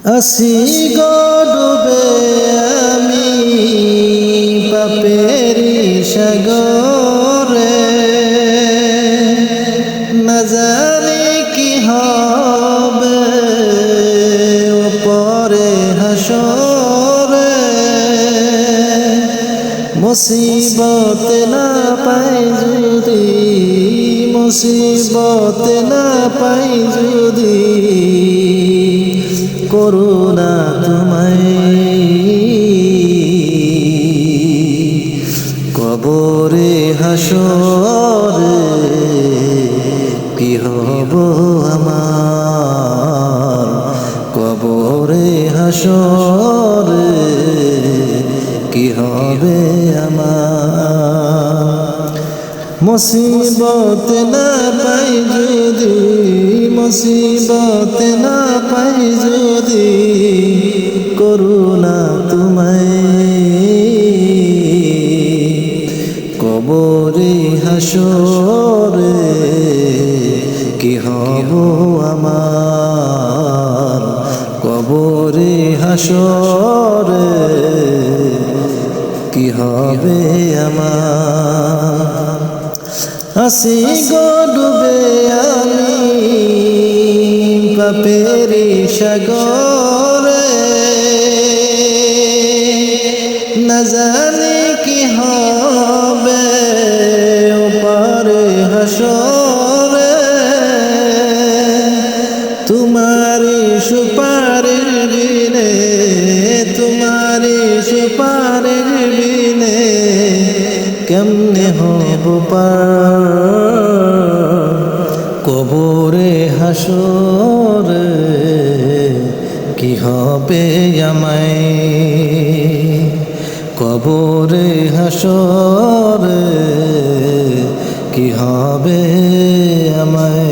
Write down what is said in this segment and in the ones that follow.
আসি গো ডুবে আমি পাপেরি সাগরে, না জানি কি হবে ওপরে হাসরে। মুসিবত না পাই যদি, মুসিবত না পাই যদি, করুণা তোমায় কবরে হাসরে কি হব আমার, কবরে হাসরে কি হবে আমার। মুসিবত না পাই যদি, মুসিবত না পাই যদি, করুণা তোমায় কবরে হাসরে কি হব আমার, কবরে হাসরে কি হবে আমার। আসি গো ডুবে আমি পাপেরি সাগরে, না জানি কি হবে ওপারে হাসরে। তোমারি সুপারির বিনে, তোমারি সুপারির বিনে কেমনে হব পার, কবরে হাসরে কি হবে আমায়, কবরে হাসরে কি হবে আমায়।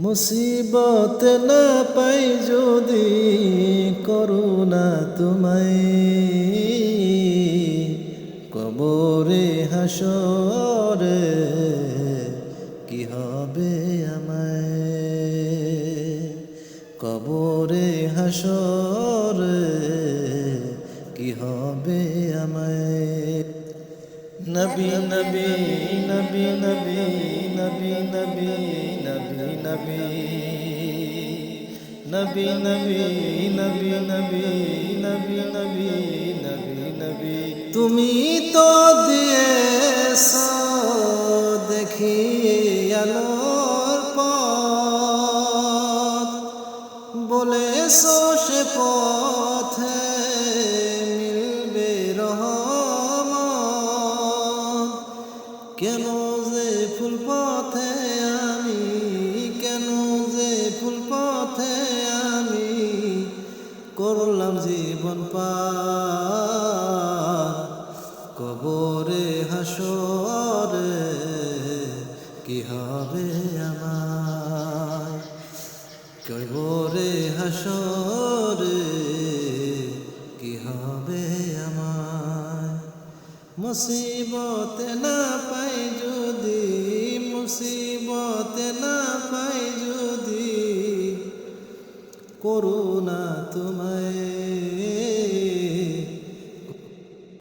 মুসিবত না পাই যদি, করুণা তোমায় কবরে হাসরে কি হবে আমায়, কবরে হাসরে কি হবে আমায়। নবী নবী নবী নবী নবী নবী নবী নবী নবী নবী নবী নবী নবী নবী নবী নবী। তুমি তো দিয়েছ দেখিয়ে আলোর পথ, বলেছ সে পথে মিলবে রহমত। কেন যে ফুল পথে আমি, কেন যে ফুল পথে আমি করলাম জীবন পার, কবরে হাসরে কি হবে আমার, কবরে হাসরে কি হবে আমার। মুসিবত না পাই যদি, মুসিবত না পাই যদি, করুণা তোমায়